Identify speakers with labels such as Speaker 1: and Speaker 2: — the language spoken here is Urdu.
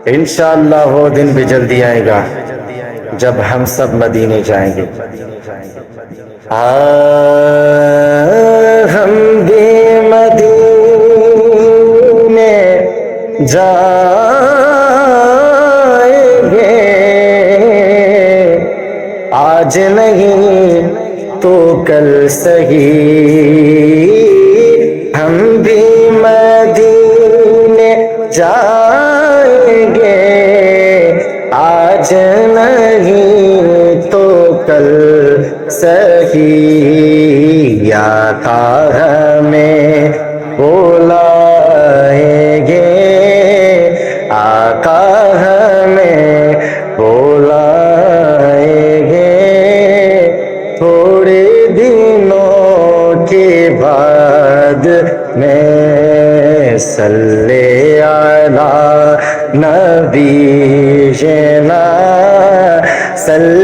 Speaker 1: انشاءاللہ وہ دن بھی جلدی آئے گا جب ہم سب مدینے جائیں گے. ہم بھی مدینے جائیں گے، آج نہیں تو کل سہی. ہم بھی مدینے جائیں گے، آج نہیں تو کل سہی. یا کا ہمیں بلائیں گے، آقا ہمیں بلائیں گے، تھوڑے دنوں کے بعد میں. صلی علی نبینا صلی